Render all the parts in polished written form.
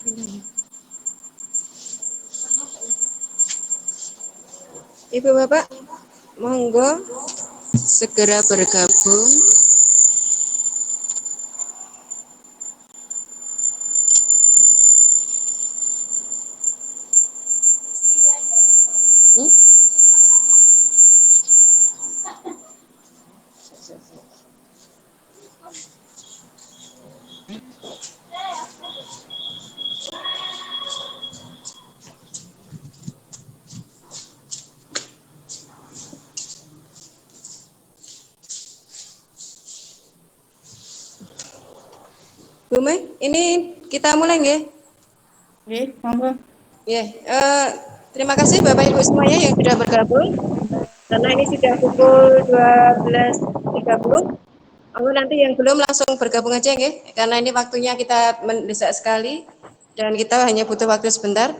Ibu Bapak, monggo segera bergabung. Hmm? Bu Mei, ini kita mulai nggih? Nggih, monggo. Ya, terima kasih Bapak Ibu semuanya yang sudah bergabung. Karena ini sudah pukul 12.30. Nanti yang belum langsung bergabung aja nggih, karena ini waktunya kita mendesak sekali dan kita hanya butuh waktu sebentar.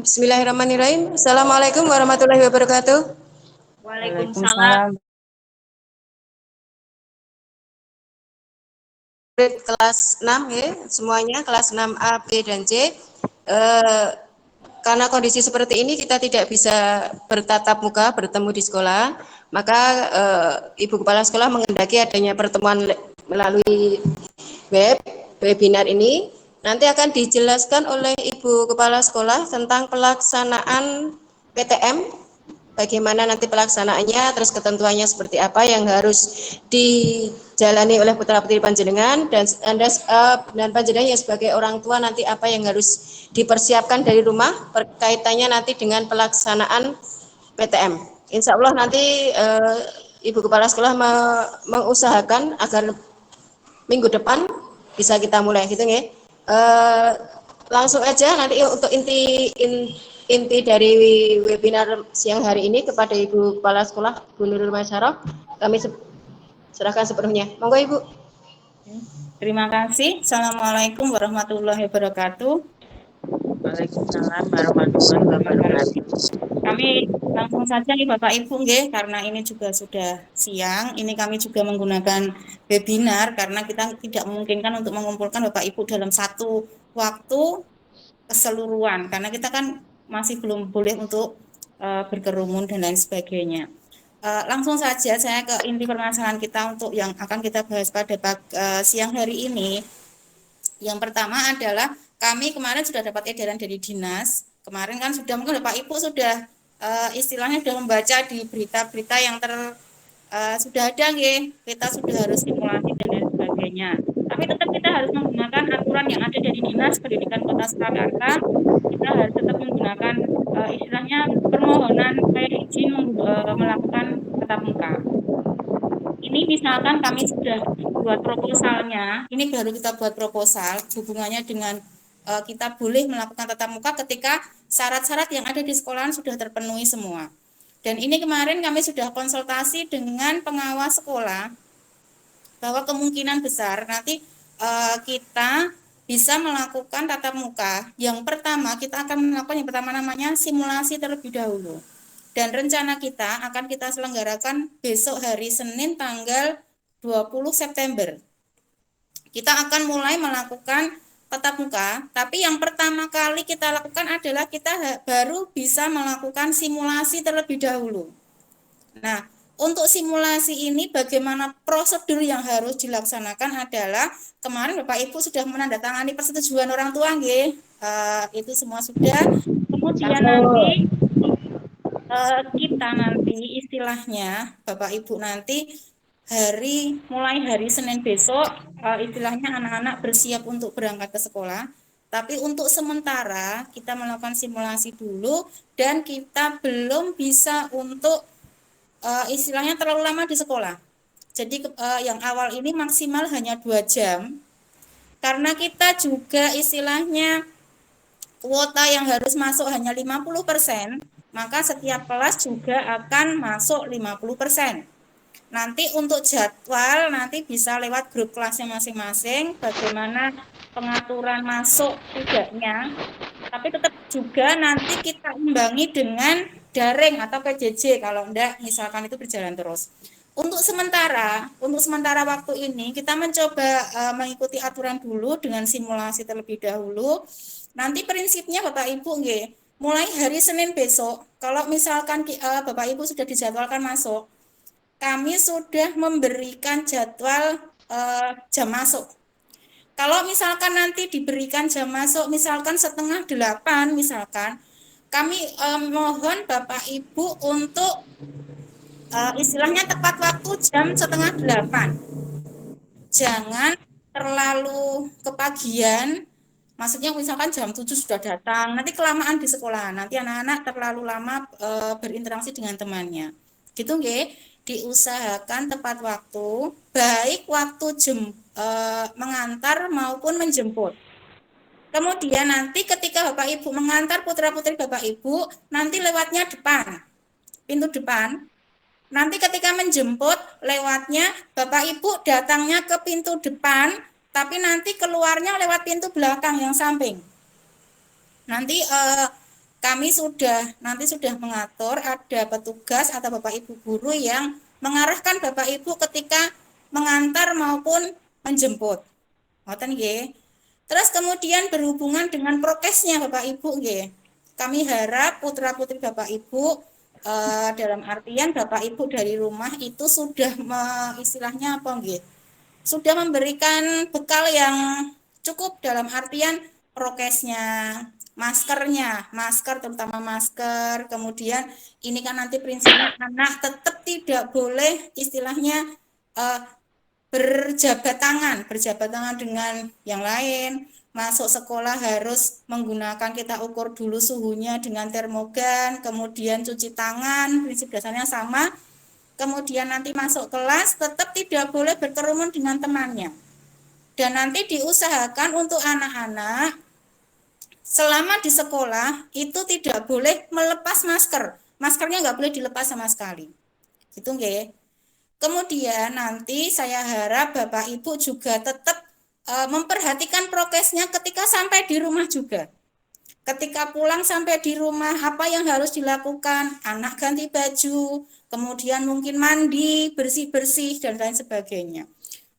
Bismillahirrahmanirrahim. Assalamualaikum warahmatullahi wabarakatuh. Waalaikumsalam. Kelas 6 ya, semuanya kelas 6A, B, dan C. Karena kondisi seperti ini kita tidak bisa bertatap muka, bertemu di sekolah, maka Ibu Kepala Sekolah mengendaki adanya pertemuan melalui webinar ini. Nanti akan dijelaskan oleh Ibu Kepala Sekolah tentang pelaksanaan PTM, bagaimana nanti pelaksanaannya, terus ketentuannya seperti apa yang harus dijalani oleh putra-putri panjenengan, dan Anda dan panjenengan yang sebagai orang tua nanti apa yang harus dipersiapkan dari rumah berkaitannya nanti dengan pelaksanaan PTM. Insya Allah nanti Ibu Kepala Sekolah mengusahakan agar minggu depan bisa kita mulai gitu ya. Langsung aja nanti untuk inti dari webinar siang hari ini kepada Ibu Kepala Sekolah Bu Nurul Masyarah, kami serahkan sepenuhnya. Monggo Ibu. Terima kasih. Assalamualaikum warahmatullahi wabarakatuh. Waalaikumsalam warahmatullahi wabarakatuh. Kami langsung saja nih Bapak Ibu nggih, karena ini juga sudah siang. Ini kami juga menggunakan webinar karena kita tidak memungkinkan untuk mengumpulkan Bapak Ibu dalam satu waktu keseluruhan karena kita kan masih belum boleh untuk berkerumun dan lain sebagainya. Langsung saja saya ke inti permasalahan kita untuk yang akan kita bahas pada siang hari ini. Yang pertama adalah kami kemarin sudah dapat edaran dari dinas. Kemarin kan sudah mungkin Bapak Ibu sudah istilahnya sudah membaca di berita-berita yang sudah ada nggih. Kita sudah harus simulasi dan lain sebagainya. Tapi tetap kita harus menggunakan aturan yang ada dari Dinas Pendidikan Kota Surakarta. Kita harus tetap menggunakan istilahnya permohonan kayak izin melakukan tatap muka. Ini misalkan kami sudah buat proposalnya, ini baru kita buat proposal hubungannya dengan kita boleh melakukan tatap muka ketika syarat-syarat yang ada di sekolahan sudah terpenuhi semua. Dan ini kemarin kami sudah konsultasi dengan pengawas sekolah bahwa kemungkinan besar nanti kita bisa melakukan tatap muka. Yang pertama kita akan melakukan yang pertama namanya simulasi terlebih dahulu. Dan rencana kita akan kita selenggarakan besok hari Senin tanggal 20 September. Kita akan mulai melakukan tatap muka, tapi yang pertama kali kita lakukan adalah kita baru bisa melakukan simulasi terlebih dahulu. Nah, untuk simulasi ini bagaimana prosedur yang harus dilaksanakan adalah kemarin Bapak Ibu sudah menandatangani persetujuan orang tua nggih. Itu semua sudah. Kemudian nanti kita nanti istilahnya Bapak Ibu nanti mulai hari Senin besok istilahnya anak-anak bersiap untuk berangkat ke sekolah. Tapi untuk sementara kita melakukan simulasi dulu dan kita belum bisa untuk istilahnya terlalu lama di sekolah. Jadi yang awal ini maksimal hanya 2 jam. Karena kita juga istilahnya kuota yang harus masuk hanya 50%, maka setiap kelas juga akan masuk 50%. Nanti untuk jadwal nanti bisa lewat grup kelasnya masing-masing bagaimana pengaturan masuk tidaknya. Tapi tetap juga nanti kita imbangi dengan daring atau PJJ kalau enggak misalkan itu berjalan terus. Untuk sementara waktu ini kita mencoba mengikuti aturan dulu dengan simulasi terlebih dahulu. Nanti prinsipnya Bapak Ibu nggih, mulai hari Senin besok, kalau misalkan Bapak Ibu sudah dijadwalkan masuk, kami sudah memberikan jadwal jam masuk. Kalau misalkan nanti diberikan jam masuk misalkan 7:30 misalkan, kami mohon Bapak Ibu untuk istilahnya tepat waktu jam 7:30. Jangan terlalu kepagian, maksudnya misalkan jam 7 sudah datang, nanti kelamaan di sekolah, nanti anak-anak terlalu lama berinteraksi dengan temannya. Gitu nggih, diusahakan tepat waktu, baik waktu mengantar maupun menjemput. Kemudian nanti ketika Bapak Ibu mengantar putra-putri Bapak Ibu, nanti lewatnya depan, pintu depan. Nanti ketika menjemput, lewatnya Bapak Ibu datangnya ke pintu depan, tapi nanti keluarnya lewat pintu belakang yang samping. Nanti kami sudah mengatur, ada petugas atau Bapak Ibu guru yang mengarahkan Bapak Ibu ketika mengantar maupun menjemput. Ngoten nggih. Terus kemudian berhubungan dengan prokesnya Bapak Ibu nggih. Kami harap putra-putri Bapak Ibu dalam artian Bapak Ibu dari rumah itu sudah istilahnya apa nggih? Sudah memberikan bekal yang cukup dalam artian prokesnya, masker terutama masker. Kemudian ini kan nanti prinsipnya anak tetap tidak boleh istilahnya berjabat tangan dengan yang lain. Masuk sekolah harus menggunakan, kita ukur dulu suhunya dengan termogan, kemudian cuci tangan, prinsip dasarnya sama. Kemudian nanti masuk kelas tetap tidak boleh berkerumun dengan temannya. Dan nanti diusahakan untuk anak-anak selama di sekolah itu tidak boleh melepas masker. Maskernya nggak boleh dilepas sama sekali. Gitu nggih. Kemudian nanti saya harap Bapak Ibu juga tetap memperhatikan prokesnya ketika sampai di rumah juga. Ketika pulang sampai di rumah, apa yang harus dilakukan? Anak ganti baju, kemudian mungkin mandi, bersih-bersih, dan lain sebagainya.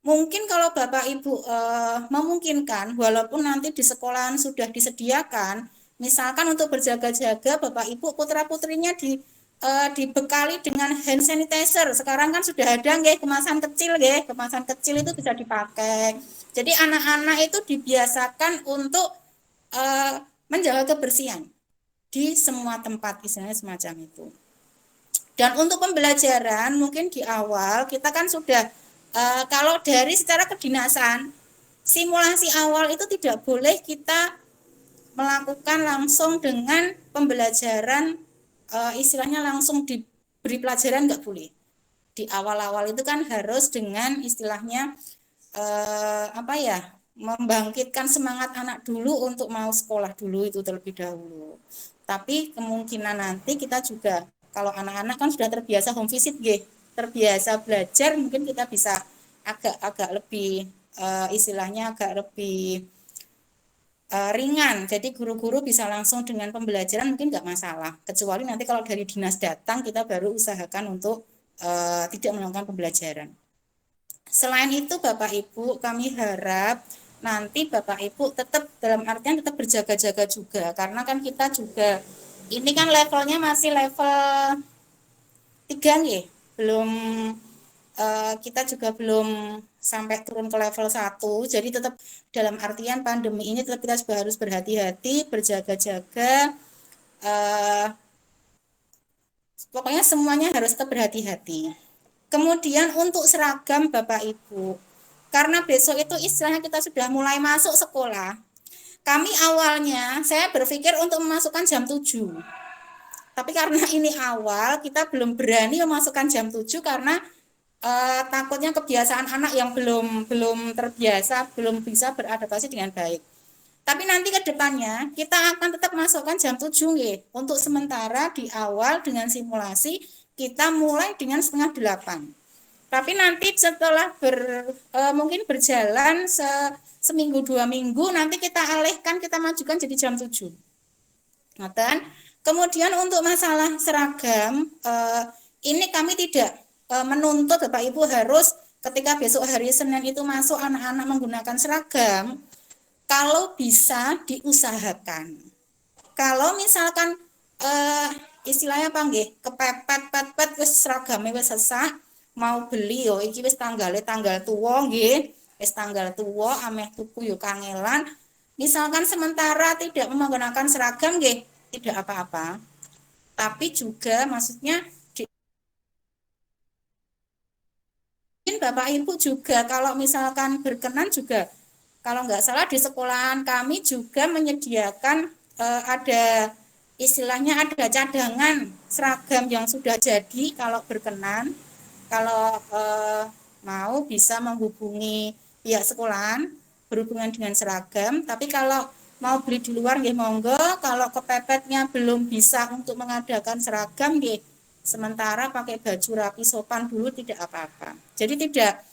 Mungkin kalau Bapak Ibu memungkinkan, walaupun nanti di sekolahan sudah disediakan, misalkan untuk berjaga-jaga, Bapak Ibu putra-putrinya dibekali dengan hand sanitizer. Sekarang kan sudah ada nggih kemasan kecil itu bisa dipakai. Jadi anak-anak itu dibiasakan untuk menjaga kebersihan di semua tempat, istilahnya semacam itu. Dan untuk pembelajaran mungkin di awal kita kan sudah kalau dari secara kedinasan simulasi awal itu tidak boleh kita melakukan langsung dengan pembelajaran istilahnya langsung diberi pelajaran, nggak boleh. Di awal-awal itu kan harus dengan istilahnya membangkitkan semangat anak dulu untuk mau sekolah dulu itu terlebih dahulu. Tapi kemungkinan nanti kita juga kalau anak-anak kan sudah terbiasa home visit terbiasa belajar, mungkin kita bisa agak lebih istilahnya agak lebih ringan. Jadi guru-guru bisa langsung dengan pembelajaran mungkin nggak masalah. Kecuali nanti kalau dari dinas datang kita baru usahakan untuk tidak melakukan pembelajaran. Selain itu Bapak Ibu kami harap nanti Bapak Ibu tetap dalam artian tetap berjaga-jaga juga, karena kan kita juga ini kan levelnya masih level 3 nih, belum kita juga belum sampai turun ke level 1, jadi tetap dalam artian pandemi ini tetap kita juga harus berhati-hati, berjaga-jaga, pokoknya semuanya harus tetap berhati-hati. Kemudian untuk seragam Bapak Ibu, karena besok itu istilahnya kita sudah mulai masuk sekolah, kami awalnya saya berpikir untuk memasukkan jam 7. Tapi karena ini awal, kita belum berani memasukkan jam 7 karena takutnya kebiasaan anak yang belum terbiasa, belum bisa beradaptasi dengan baik. Tapi nanti ke depannya kita akan tetap masukkan jam 7 nggih. Untuk sementara di awal dengan simulasi kita mulai dengan 7:30. Tapi nanti setelah mungkin berjalan seminggu 2 minggu nanti kita alihkan, kita majukan jadi jam 7. Kemudian untuk masalah seragam ini kami tidak menuntut Bapak Ibu harus ketika besok hari Senin itu masuk anak-anak menggunakan seragam, kalau bisa diusahakan. Kalau misalkan istilahnya apa nggih, kepepet-pepet wis seragame wis sesak, mau beli yo iki wis tanggal tuwa nggih, wis tanggal tuwa ameh tuku yo kangelan. Misalkan sementara tidak menggunakan seragam nggih, tidak apa-apa. Tapi juga maksudnya Bapak Ibu juga kalau misalkan berkenan juga kalau nggak salah di sekolahan kami juga menyediakan ada istilahnya ada cadangan seragam yang sudah jadi. Kalau berkenan, kalau mau bisa menghubungi pihak sekolahan berhubungan dengan seragam. Tapi kalau mau beli di luar nggih monggo, kalau kepepetnya belum bisa untuk mengadakan seragam nggih sementara pakai baju rapi sopan dulu tidak apa-apa. Jadi tidak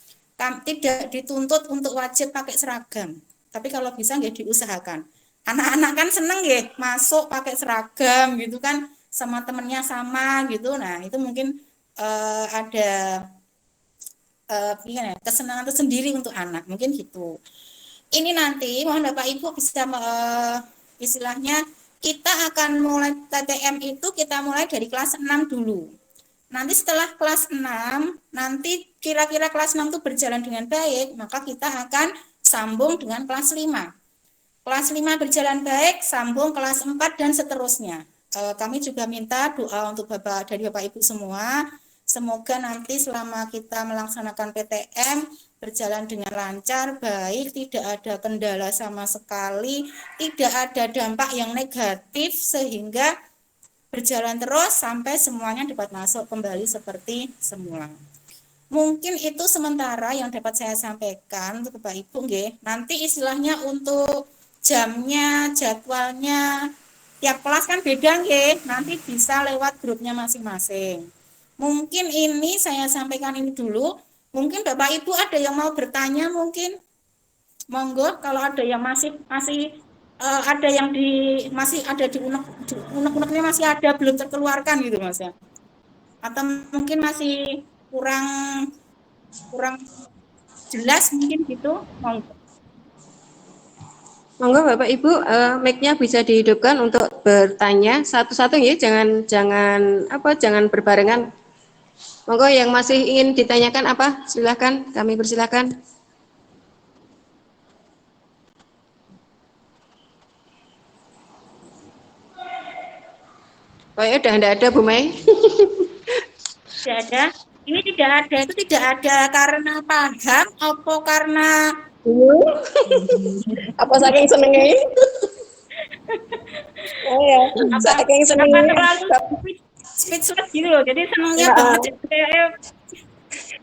dituntut untuk wajib pakai seragam. Tapi kalau bisa nggih diusahakan. Anak-anak kan seneng nggih masuk pakai seragam gitu kan, sama temennya sama gitu. Nah, itu mungkin ada kesenangan tersendiri untuk anak, mungkin gitu. Ini nanti mohon Bapak Ibu bisa istilahnya kita akan mulai TTM itu kita mulai dari kelas 6 dulu. Nanti setelah kelas 6, nanti kira-kira kelas 6 itu berjalan dengan baik, maka kita akan sambung dengan kelas 5. Kelas 5 berjalan baik, sambung kelas 4 dan seterusnya. Kami juga minta doa untuk dari Bapak Ibu semua. Semoga nanti selama kita melaksanakan PTM berjalan dengan lancar, baik, tidak ada kendala sama sekali, tidak ada dampak yang negatif sehingga berjalan terus sampai semuanya dapat masuk kembali seperti semula. Mungkin itu sementara yang dapat saya sampaikan untuk Bapak Ibu nggih. Nanti istilahnya untuk jamnya, jadwalnya tiap kelas kan beda nggih. Nanti bisa lewat grupnya masing-masing. Mungkin ini saya sampaikan ini dulu. Mungkin Bapak Ibu ada yang mau bertanya mungkin. Monggo kalau ada yang masih ada yang masih ada di unek-uneknya masih ada belum terkeluarkan gitu Mas ya. Atau mungkin masih kurang jelas mungkin gitu. Monggo. Monggo Bapak Ibu, mic-nya bisa dihidupkan untuk bertanya satu-satu ya, jangan berbarengan. Monggo yang masih ingin ditanyakan apa? Silakan, kami persilakan. Oh ya, udah tidak ada Bu Mai. Tidak ada. Ini tidak ada, itu tidak ada karena paham apa karena apa saking senengnya? Oh ya, saking senengnya. Terlalu speechless gitu loh. Jadi senangnya banget.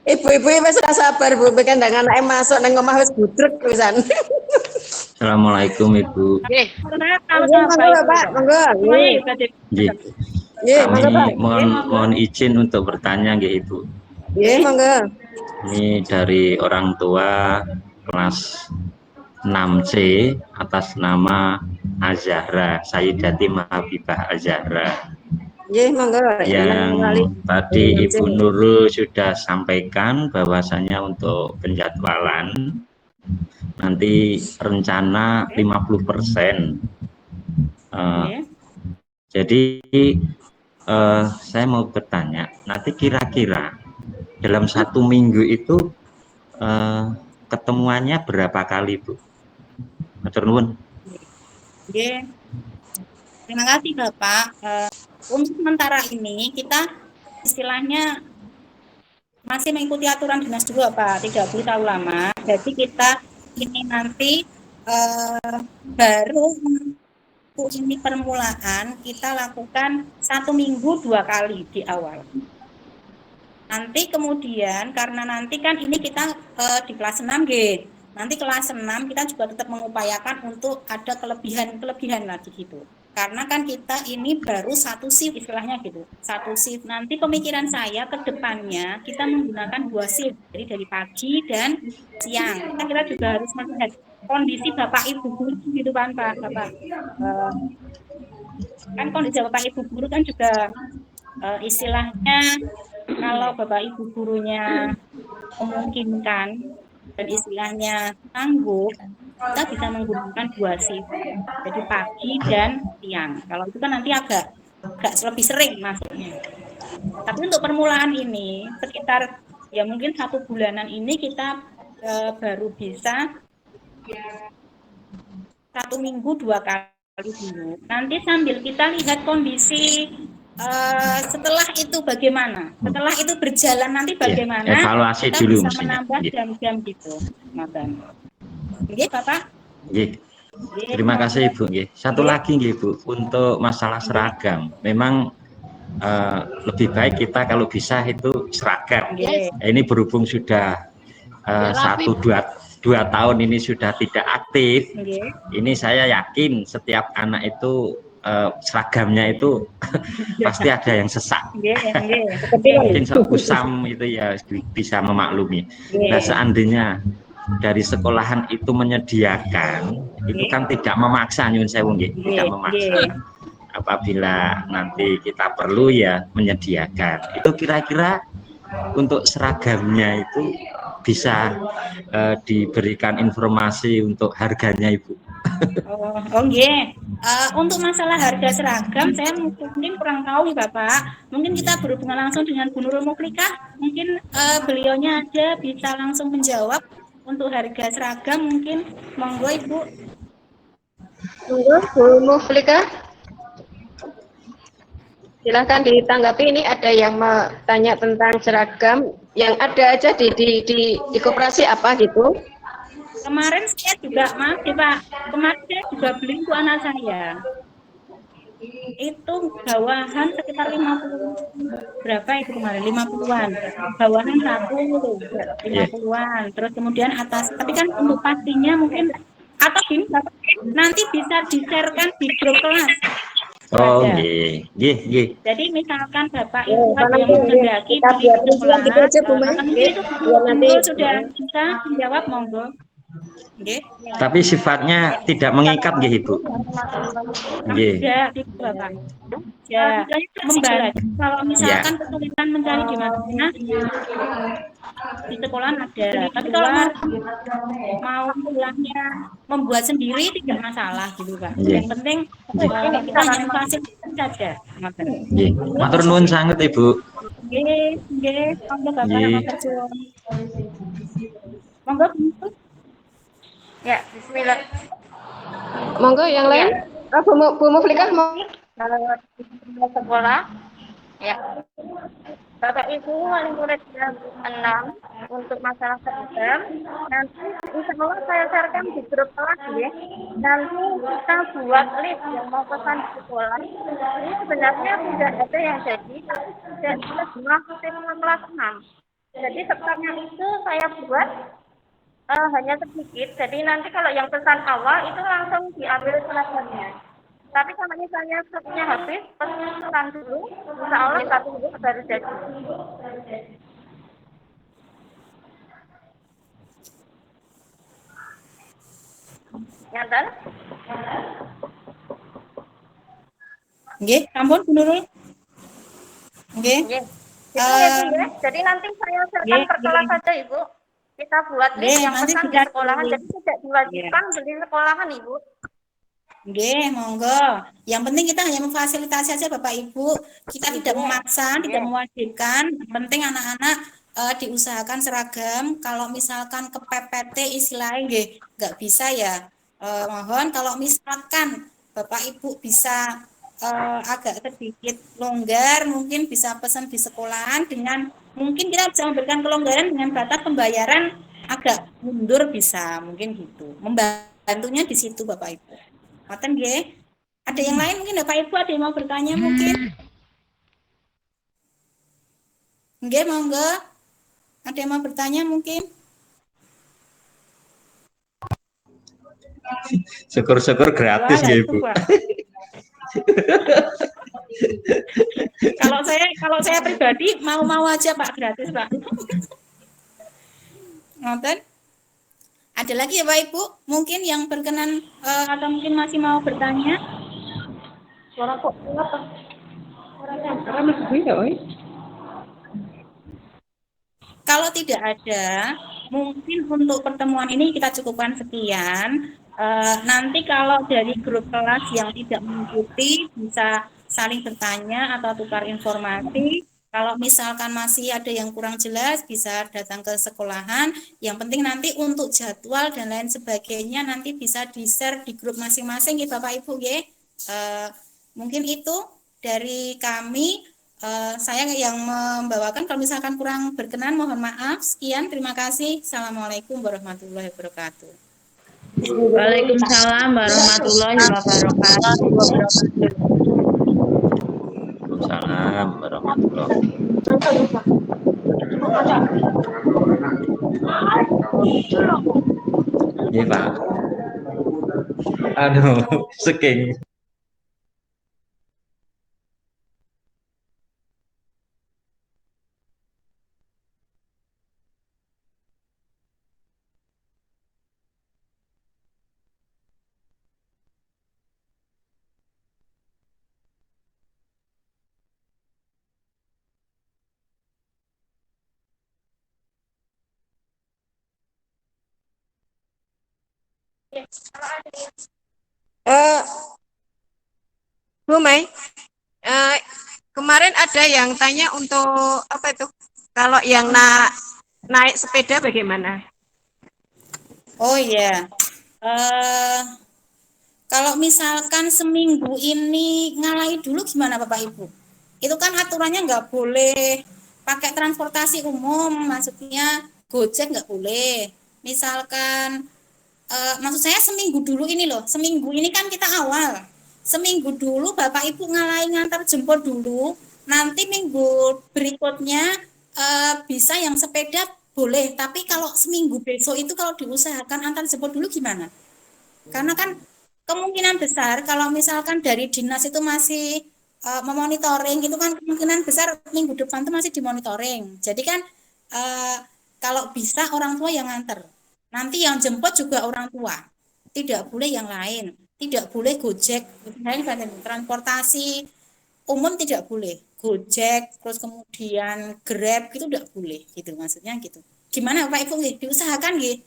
Ibu-ibu wis ora sabar Bu, pengen ndang anake masuk nang omah wis budrek pisan. Assalamualaikum Ibu. Nggih. Monggo Bapak, monggo. Nggih. Kami mohon izin untuk bertanya nggih Ibu. Nggih, monggo. Ini dari orang tua kelas 6C atas nama Azahra, Sayyidati Mahabibah Azahra. Nggih, monggo. Yang tadi Ibu Nurul sudah sampaikan bahwasanya untuk penjadwalan nanti rencana 50%. Jadi saya mau bertanya, nanti kira-kira dalam 1 minggu itu ketemuannya berapa kali, Bu? Matur nuwun. Terima kasih Bapak. Untuk sementara ini kita istilahnya masih mengikuti aturan dinas dulu Pak, tidak boleh terlalu lama. Jadi kita ini nanti baru untuk ini permulaan kita lakukan 1 minggu 2 kali di awal. Nanti kemudian karena nanti kan ini kita di kelas 6 G. Nanti kelas 6 kita juga tetap mengupayakan untuk ada kelebihan lagi gitu. Karena kan kita ini baru 1 shift istilahnya gitu. 1 shift. Nanti pemikiran saya ke depannya kita menggunakan 2 shift. Jadi dari pagi dan siang. Kita juga harus melihat kondisi Bapak Ibu guru gitu kan Pak Bapak. Kan kondisi Bapak Ibu guru kan juga istilahnya kalau Bapak Ibu gurunya memungkinkan dan istilahnya sanggup, kita bisa menggunakan 2 shift. Jadi pagi dan siang. Kalau itu kan nanti agak lebih sering masuknya. Tapi untuk permulaan ini sekitar ya mungkin 1 bulanan ini kita baru bisa 1 minggu 2 kali dulu. Nanti sambil kita lihat kondisi setelah itu bagaimana. Setelah itu berjalan nanti bagaimana. Evaluasi kita dulu bisa mestinya. menambah jam-jam gitu. Oke, Bapak. Nggih. Terima kasih Ibu. Nggih. Satu lagi nggih Ibu, untuk masalah seragam. Memang lebih baik kita kalau bisa itu seragam. Ini berhubung sudah 1-2 tahun ini sudah tidak aktif. Ini saya yakin setiap anak itu seragamnya itu pasti ada yang sesak. Mungkin usam itu ya bisa memaklumi. Nah, seandainya dari sekolahan itu menyediakan, itu kan tidak memaksa, nyun sewu nggih, tidak memaksa. Apabila nanti kita perlu ya menyediakan. Itu kira-kira untuk seragamnya itu bisa diberikan informasi untuk harganya Ibu. Untuk masalah harga seragam saya mungkin kurang tahu Bapak. Mungkin kita berhubungan langsung dengan Bu Nurul Muflikah. Mungkin beliaunya ada bisa langsung menjawab untuk harga seragam mungkin. Monggo Ibu. Monggo Bu Muflikah. Silahkan ditanggapi. Ini ada yang bertanya tentang seragam yang ada aja di koperasi apa gitu. Kemarin saya juga, maaf ya Pak, kemarin saya juga beli untuk anak saya. Itu bawahan sekitar 50, berapa itu kemarin? 50-an. Bawahan 50-an. Terus kemudian atas, tapi kan untuk pastinya mungkin, atau ini Bapak, nanti bisa di-share-kan di grup kelas. Oh, nggih. Jadi misalkan Bapak Ibu ada yang menghendaki di sekolah, nanti sudah bisa menjawab, monggo. Okay. Tapi sifatnya tidak mengikat nggih Ibu. Nggih. Bapak. Ya, membaca. Kalau misalkan kesulitan mencari di mana, di sekolah ada. Tapi kalau mau pulangnya membuat sendiri tidak masalah gitu Pak. Yang penting kita hanya memfasilitasi saja. Nggih. Matur nuwun sanget Ibu. Nggih. Monggo Bapak matur suwun. Monggo. Ya, bismillah. Monggo yang lain. Bu Muflikah mau sekolah. Ya. Bapak Ibu wali murid jam 6 untuk masalah seragam. Nanti insya Allah saya sharekan di grup kelas ya. Nanti kita buat list yang mau pesan di sekolah. Ini sebenarnya tidak ada yang jadi, tapi tidak ada semua siswa kelas 6. Jadi sebenarnya itu saya buat hanya sedikit. Jadi nanti kalau yang pesan awal itu langsung diambil seragamnya. Tapi kalau misalnya stoknya habis, pesan dulu, insya Allah 1 minggu baru jadi. Nyata? Nggih, ampun Bu Nurul. Nggih. Jadi nanti saya serahkan per kelas saja Ibu. Kita buat list yang pesan di sekolahan, jadi tidak diwajibkan beli sekolahan Ibu. Nggih, monggo. Yang penting kita hanya memfasilitasi saja Bapak Ibu. Kita tidak memaksa, tidak mewajibkan. Yang penting anak-anak diusahakan seragam. Kalau misalkan ke PPT istilahnya nggak bisa ya. Mohon kalau misalkan Bapak Ibu bisa agak sedikit longgar, mungkin bisa pesan di sekolahan dengan mungkin kita bisa memberikan kelonggaran dengan batas pembayaran agak mundur bisa, mungkin gitu. Membantunya di situ Bapak Ibu. Maten nggih. Ada yang lain mungkin Bapak Ibu ada yang mau bertanya mungkin? Nggih, monggo. Ada yang mau bertanya mungkin? Syukur-syukur gratis ya Ibu. Kalau saya pribadi mau aja Pak, gratis Pak. Ngoten? Ada lagi ya Pak Ibu? Mungkin yang berkenan atau mungkin masih mau bertanya? Suara kok apa? Kalau tidak ada, mungkin untuk pertemuan ini kita cukupkan sekian. Nanti kalau dari grup kelas yang tidak mengikuti bisa saling bertanya atau tukar informasi. Kalau misalkan masih ada yang kurang jelas bisa datang ke sekolahan. Yang penting nanti untuk jadwal dan lain sebagainya nanti bisa di-share di grup masing-masing ya Bapak Ibu ya. Mungkin itu dari kami. Saya yang membawakan, kalau misalkan kurang berkenan mohon maaf. Sekian, terima kasih. Assalamualaikum warahmatullahi wabarakatuh. Waalaikumsalam warahmatullahi wabarakatuh. Salam warahmatullahi wabarakatuh. Iya Pak. Aduh, saking Bu Mai, kemarin ada yang tanya untuk apa itu? Kalau yang naik sepeda bagaimana? Oh iya, kalau misalkan seminggu ini ngalahi dulu gimana Bapak Ibu? Itu kan aturannya nggak boleh pakai transportasi umum, maksudnya Gojek nggak boleh. Misalkan, maksud saya seminggu dulu ini loh, seminggu ini kan kita awal. Seminggu dulu Bapak Ibu ngalahin ngantar jemput dulu, nanti minggu berikutnya bisa yang sepeda boleh, tapi kalau seminggu besok itu kalau diusahakan antar jemput dulu gimana? Karena kan kemungkinan besar kalau misalkan dari dinas itu masih memonitoring, itu kan kemungkinan besar minggu depan itu masih dimonitoring. Jadi kan kalau bisa orang tua yang nganter, nanti yang jemput juga orang tua, tidak boleh yang lain, tidak boleh Gojek, transportasi umum tidak boleh, Gojek, terus kemudian Grab itu tidak boleh, gitu maksudnya gitu. Gimana Pak Ibu? Diusahakan gitu.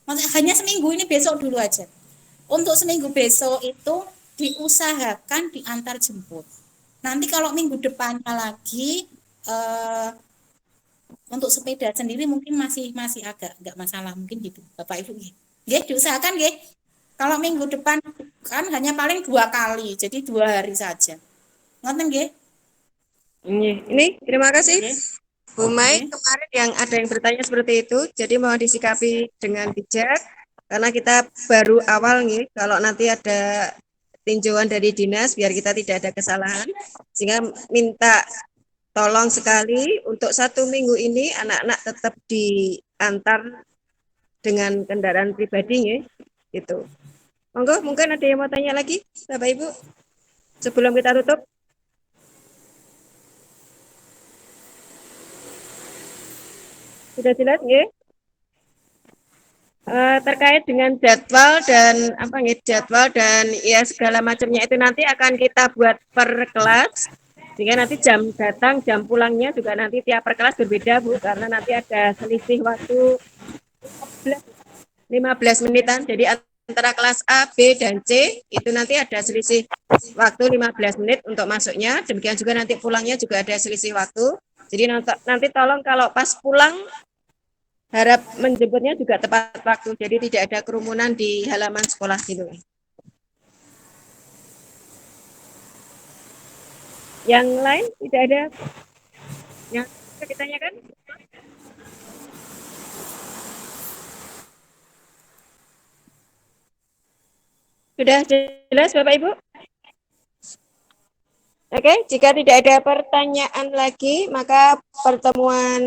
Maksudnya hanya seminggu ini, besok dulu aja. Untuk seminggu besok itu diusahakan diantar jemput. Nanti kalau minggu depannya lagi untuk sepeda sendiri mungkin masih agak nggak masalah mungkin gitu Bapak Ibu. Diusahakan kalau minggu depan kan hanya paling 2 kali, jadi 2 hari saja. Ngoten nggih? Ini terima kasih Bu Mai. Kemarin yang ada yang bertanya seperti itu, jadi mohon disikapi dengan bijak karena kita baru awal nih. Kalau nanti ada tinjauan dari dinas biar kita tidak ada kesalahan, sehingga minta tolong sekali untuk 1 minggu ini anak-anak tetap diantar dengan kendaraan pribadi nih, gitu. Monggo, mungkin ada yang mau tanya lagi, Bapak Ibu, sebelum kita tutup. Sudah jelas nggih? Terkait dengan jadwal dan jadwal dan ya segala macamnya itu nanti akan kita buat per kelas, sehingga nanti jam datang jam pulangnya juga nanti tiap per kelas berbeda Bu, karena nanti ada selisih waktu 15 menitan, jadi antara kelas A, B, dan C itu nanti ada selisih waktu 15 menit untuk masuknya, demikian juga nanti pulangnya juga ada selisih waktu. Jadi nanti tolong kalau pas pulang harap menjemputnya juga tepat waktu, jadi tidak ada kerumunan di halaman sekolah gitu. Yang lain tidak ada yang bisa ditanyakan? Sudah jelas Bapak Ibu? Oke, jika tidak ada pertanyaan lagi, maka pertemuan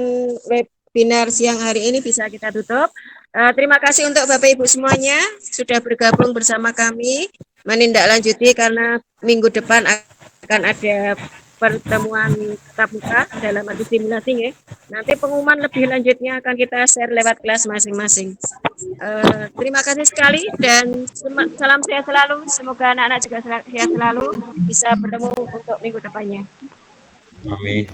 webinar siang hari ini bisa kita tutup. Terima kasih untuk Bapak Ibu semuanya sudah bergabung bersama kami menindaklanjuti, karena minggu depan akan ada pertemuan tatap muka dalam arti simulasi ya. Nanti pengumuman lebih lanjutnya akan kita share lewat kelas masing-masing. Terima kasih sekali dan salam sehat selalu. Semoga anak-anak juga sehat selalu, bisa bertemu untuk minggu depannya. Amin.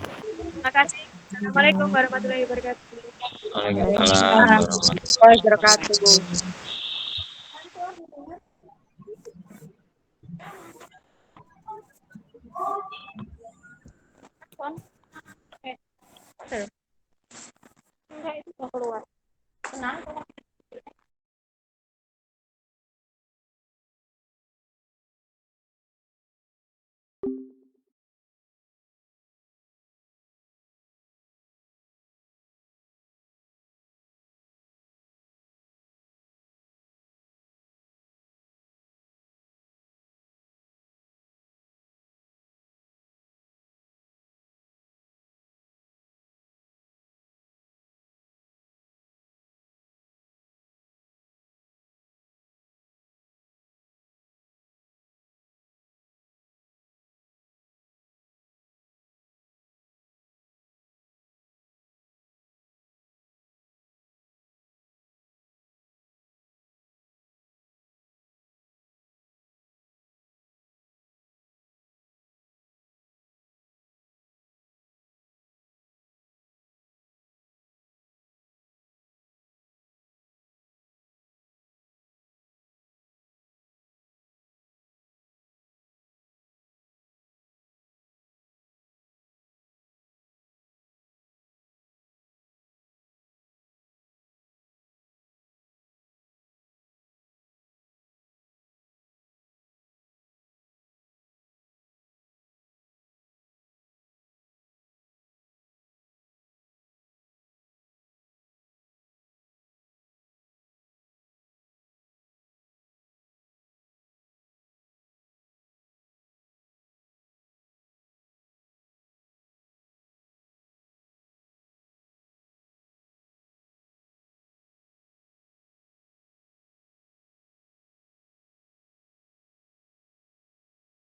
Terima kasih. Assalamualaikum warahmatullahi wabarakatuh. Waalaikumsalam warahmatullahi warahmatullahi wabarakatuh.